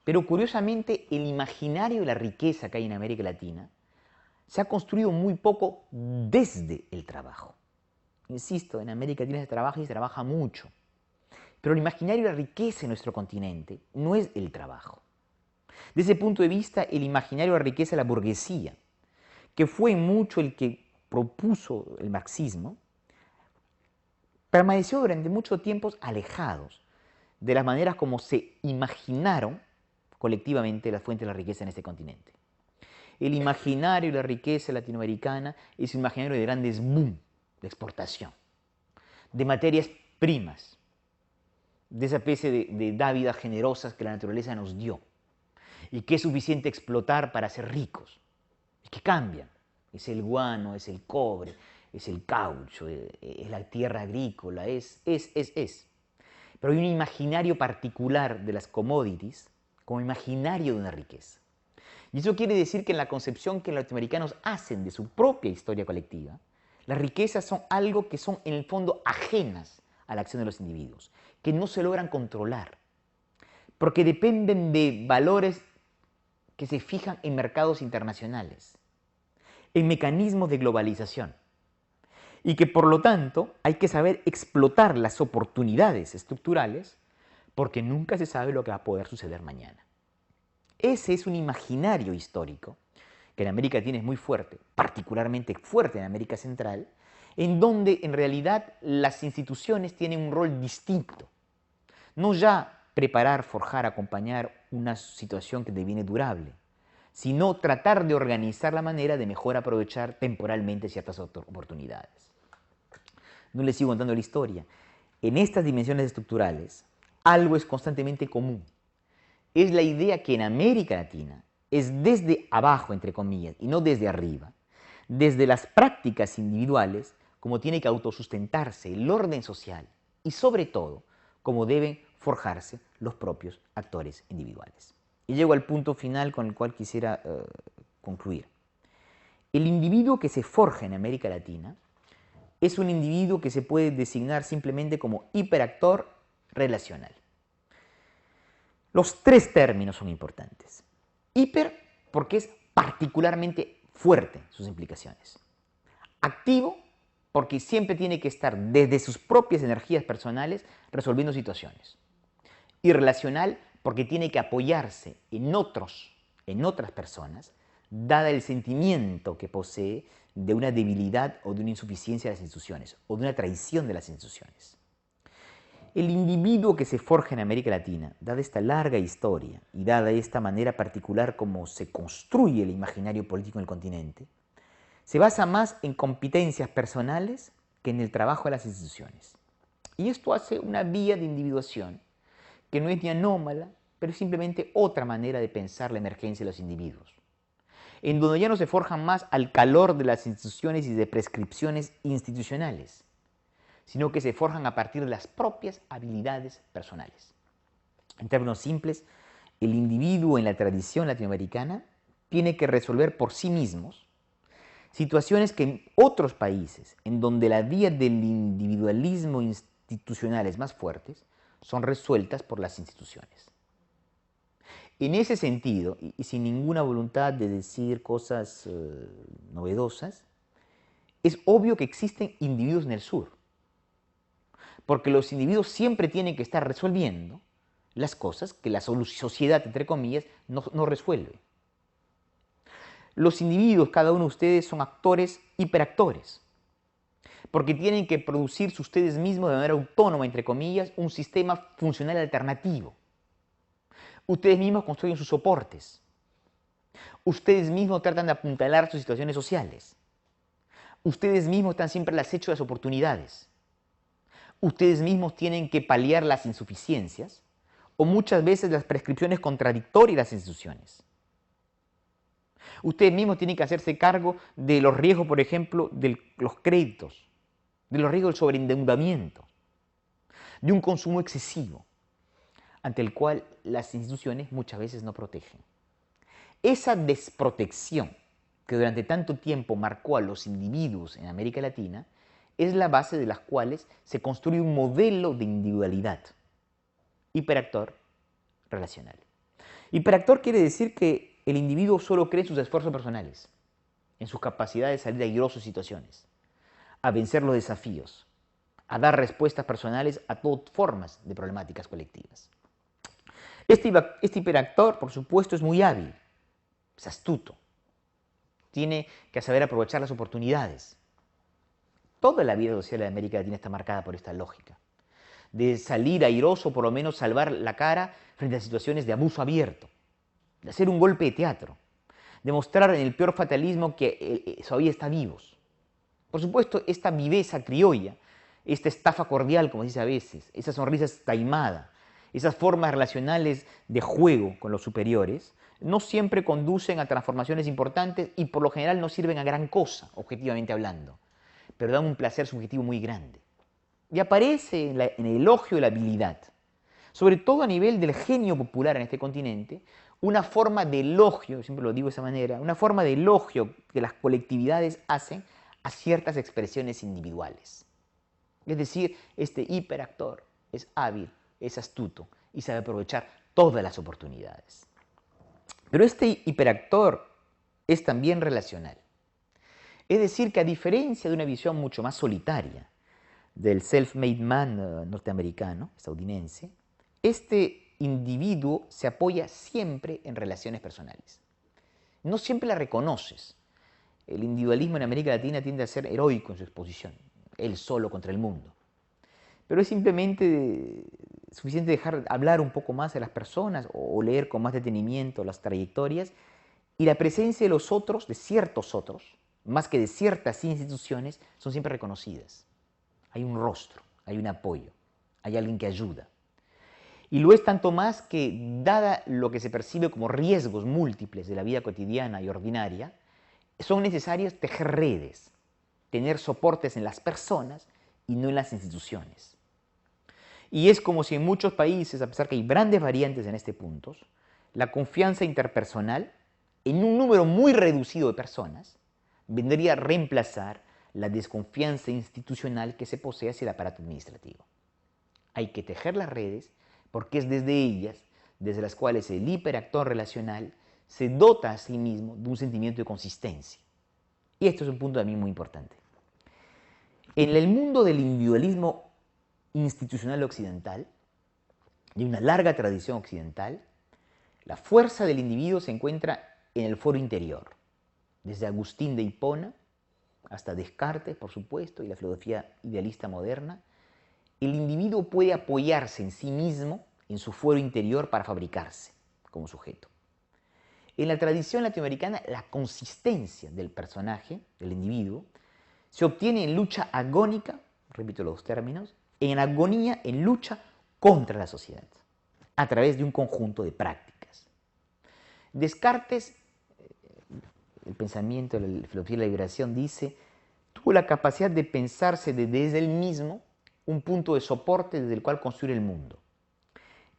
Pero curiosamente el imaginario de la riqueza que hay en América Latina se ha construido muy poco desde el trabajo. Insisto, en América Latina se trabaja y se trabaja mucho. Pero el imaginario de la riqueza en nuestro continente no es el trabajo. Desde ese punto de vista, el imaginario de la riqueza de la burguesía, que fue mucho el que propuso el marxismo, permaneció durante mucho tiempo alejados de las maneras como se imaginaron colectivamente las fuentes de la riqueza en este continente. El imaginario de la riqueza latinoamericana es un imaginario de grandes boom, de exportación, de materias primas, de esa especie de dávidas generosas que la naturaleza nos dio y que es suficiente explotar para ser ricos y que cambian. Es el guano, es el cobre, es el caucho, es la tierra agrícola, es. Pero hay un imaginario particular de las commodities como imaginario de una riqueza. Y eso quiere decir que en la concepción que los latinoamericanos hacen de su propia historia colectiva, las riquezas son algo que son en el fondo ajenas a la acción de los individuos, que no se logran controlar, porque dependen de valores que se fijan en mercados internacionales, en mecanismos de globalización, y que por lo tanto hay que saber explotar las oportunidades estructurales porque nunca se sabe lo que va a poder suceder mañana. Ese es un imaginario histórico que en América Latina es muy fuerte, particularmente fuerte en América Central, en donde en realidad las instituciones tienen un rol distinto. No ya preparar, forjar, acompañar una situación que deviene durable, sino tratar de organizar la manera de mejor aprovechar temporalmente ciertas oportunidades. No les sigo contando la historia. En estas dimensiones estructurales, algo es constantemente común. Es la idea que en América Latina es desde abajo, entre comillas, y no desde arriba, desde las prácticas individuales, como tiene que autosustentarse el orden social y sobre todo, como deben forjarse los propios actores individuales. Y llego al punto final con el cual quisiera concluir. El individuo que se forja en América Latina es un individuo que se puede designar simplemente como hiperactor relacional. Los tres términos son importantes. Hiper, porque es particularmente fuerte sus implicaciones. Activo, porque siempre tiene que estar desde sus propias energías personales resolviendo situaciones. Y relacional, porque tiene que apoyarse en otras personas, dada el sentimiento que posee de una debilidad o de una insuficiencia de las instituciones, o de una traición de las instituciones. El individuo que se forja en América Latina, dada esta larga historia y dada esta manera particular como se construye el imaginario político en el continente, se basa más en competencias personales que en el trabajo de las instituciones. Y esto hace una vía de individuación que no es ni anómala, pero es simplemente otra manera de pensar la emergencia de los individuos, en donde ya no se forjan más al calor de las instituciones y de prescripciones institucionales, sino que se forjan a partir de las propias habilidades personales. En términos simples, el individuo en la tradición latinoamericana tiene que resolver por sí mismos situaciones que en otros países, en donde la vía del individualismo institucional es más fuerte, son resueltas por las instituciones. En ese sentido, y sin ninguna voluntad de decir cosas novedosas, es obvio que existen individuos en el sur, porque los individuos siempre tienen que estar resolviendo las cosas que la sociedad, entre comillas, no resuelve. Los individuos, cada uno de ustedes, son actores hiperactores, porque tienen que producirse ustedes mismos de manera autónoma, entre comillas, un sistema funcional alternativo. Ustedes mismos construyen sus soportes. Ustedes mismos tratan de apuntalar sus situaciones sociales. Ustedes mismos están siempre al acecho de las oportunidades. Ustedes mismos tienen que paliar las insuficiencias o muchas veces las prescripciones contradictorias de las instituciones. Ustedes mismos tienen que hacerse cargo de los riesgos, por ejemplo, de los créditos, de los riesgos del sobreendeudamiento, de un consumo excesivo, ante el cual las instituciones muchas veces no protegen. Esa desprotección que durante tanto tiempo marcó a los individuos en América Latina es la base de las cuales se construye un modelo de individualidad. Hiperactor relacional. Hiperactor quiere decir que el individuo solo cree en sus esfuerzos personales, en sus capacidades de salir airosas situaciones, a vencer los desafíos, a dar respuestas personales a todas formas de problemáticas colectivas. Este hiperactor, por supuesto, es muy hábil, es astuto, tiene que saber aprovechar las oportunidades. Toda la vida social de América Latina está marcada por esta lógica, de salir airoso, por lo menos salvar la cara frente a situaciones de abuso abierto, de hacer un golpe de teatro, de mostrar en el peor fatalismo que todavía está vivos. Por supuesto, esta viveza criolla, esta estafa cordial, como se dice a veces, esa sonrisa taimada, esas formas relacionales de juego con los superiores, no siempre conducen a transformaciones importantes y por lo general no sirven a gran cosa, objetivamente hablando, pero dan un placer subjetivo muy grande. Y aparece en el elogio de la habilidad, sobre todo a nivel del genio popular en este continente, una forma de elogio, siempre lo digo de esa manera, una forma de elogio que las colectividades hacen a ciertas expresiones individuales. Es decir, este hiperactor es hábil, es astuto y sabe aprovechar todas las oportunidades. Pero este hiperactor es también relacional. Es decir, que a diferencia de una visión mucho más solitaria del self-made man norteamericano, estadounidense, este individuo se apoya siempre en relaciones personales. No siempre la reconoces. El individualismo en América Latina tiende a ser heroico en su exposición, él solo contra el mundo. Pero es simplemente suficiente dejar hablar un poco más a las personas o leer con más detenimiento las trayectorias y la presencia de los otros, de ciertos otros, más que de ciertas instituciones, son siempre reconocidas. Hay un rostro, hay un apoyo, hay alguien que ayuda. Y lo es tanto más que, dada lo que se percibe como riesgos múltiples de la vida cotidiana y ordinaria, son necesarias tejer redes, tener soportes en las personas y no en las instituciones. Y es como si en muchos países, a pesar que hay grandes variantes en este punto, la confianza interpersonal, en un número muy reducido de personas, vendría a reemplazar la desconfianza institucional que se posee hacia el aparato administrativo. Hay que tejer las redes porque es desde ellas, desde las cuales el hiperactor relacional se dota a sí mismo de un sentimiento de consistencia. Y esto es un punto también muy importante. En el mundo del individualismo institucional occidental, de una larga tradición occidental, la fuerza del individuo se encuentra en el foro interior, desde Agustín de Hipona hasta Descartes, por supuesto, y la filosofía idealista moderna, el individuo puede apoyarse en sí mismo, en su fuero interior, para fabricarse como sujeto. En la tradición latinoamericana, la consistencia del personaje, del individuo, se obtiene en lucha agónica, repito los dos términos, en agonía, en lucha contra la sociedad, a través de un conjunto de prácticas. Descartes, el pensamiento de la filosofía de la liberación, dice, tuvo la capacidad de pensarse desde él mismo un punto de soporte desde el cual construir el mundo.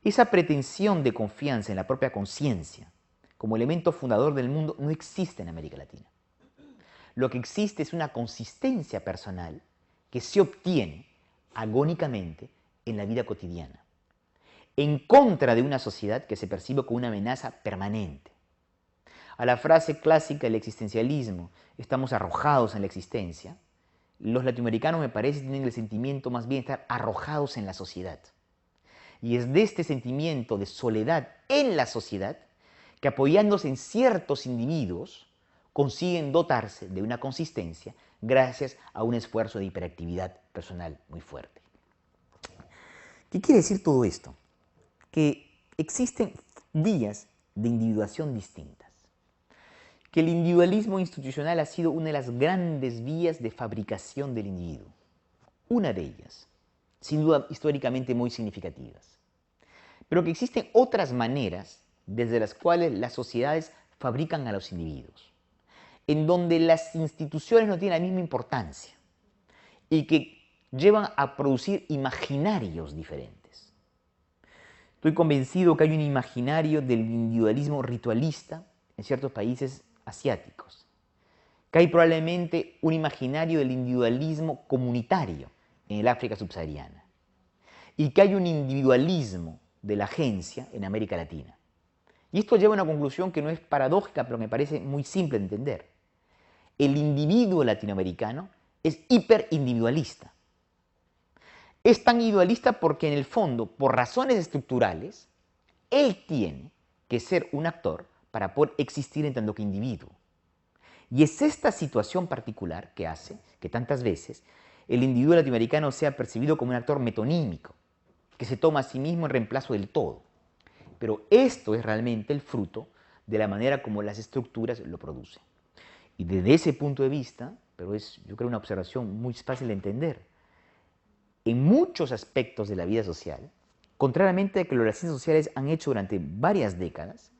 Esa pretensión de confianza en la propia conciencia como elemento fundador del mundo no existe en América Latina. Lo que existe es una consistencia personal que se obtiene agónicamente en la vida cotidiana, en contra de una sociedad que se percibe como una amenaza permanente. A la frase clásica del existencialismo, estamos arrojados en la existencia, los latinoamericanos, me parece, tienen el sentimiento más bien de estar arrojados en la sociedad. Y es de este sentimiento de soledad en la sociedad que, apoyándose en ciertos individuos, consiguen dotarse de una consistencia gracias a un esfuerzo de hiperactividad personal muy fuerte. ¿Qué quiere decir todo esto? Que existen vías de individuación distintas. Que el individualismo institucional ha sido una de las grandes vías de fabricación del individuo. Una de ellas, sin duda históricamente muy significativas. Pero que existen otras maneras desde las cuales las sociedades fabrican a los individuos, en donde las instituciones no tienen la misma importancia y que llevan a producir imaginarios diferentes. Estoy convencido que hay un imaginario del individualismo ritualista en ciertos países asiáticos, que hay probablemente un imaginario del individualismo comunitario en el África subsahariana y que hay un individualismo de la agencia en América Latina. Y esto lleva a una conclusión que no es paradójica, pero me parece muy simple de entender. El individuo latinoamericano es hiperindividualista. Es tan individualista porque en el fondo, por razones estructurales, él tiene que ser un actor para poder existir en tanto que individuo. Y es esta situación particular que hace que tantas veces el individuo latinoamericano sea percibido como un actor metonímico, que se toma a sí mismo en reemplazo del todo. Pero esto es realmente el fruto de la manera como las estructuras lo producen. Y desde ese punto de vista, pero es, yo creo, una observación muy fácil de entender, en muchos aspectos de la vida social, contrariamente a lo que las ciencias sociales han hecho durante varias décadas,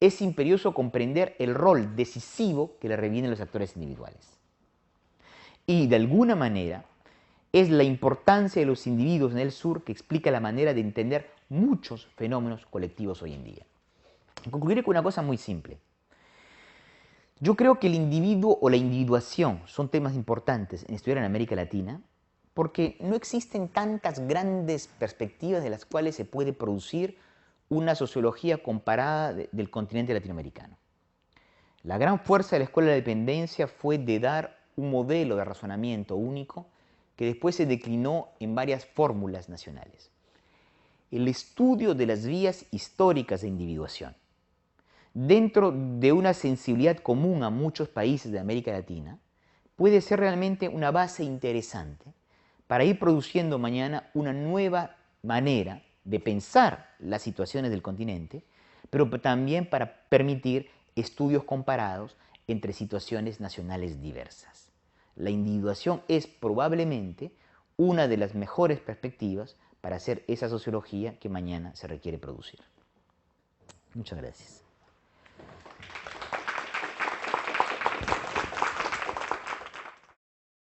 es imperioso comprender el rol decisivo que le revienen los actores individuales. Y de alguna manera es la importancia de los individuos en el sur que explica la manera de entender muchos fenómenos colectivos hoy en día. Concluiré con una cosa muy simple. Yo creo que el individuo o la individuación son temas importantes en estudiar en América Latina porque no existen tantas grandes perspectivas de las cuales se puede producir una sociología comparada del continente latinoamericano. La gran fuerza de la Escuela de la Dependencia fue de dar un modelo de razonamiento único que después se declinó en varias fórmulas nacionales. El estudio de las vías históricas de individuación, dentro de una sensibilidad común a muchos países de América Latina, puede ser realmente una base interesante para ir produciendo mañana una nueva manera de pensar las situaciones del continente, pero también para permitir estudios comparados entre situaciones nacionales diversas. La individuación es probablemente una de las mejores perspectivas para hacer esa sociología que mañana se requiere producir. Muchas gracias.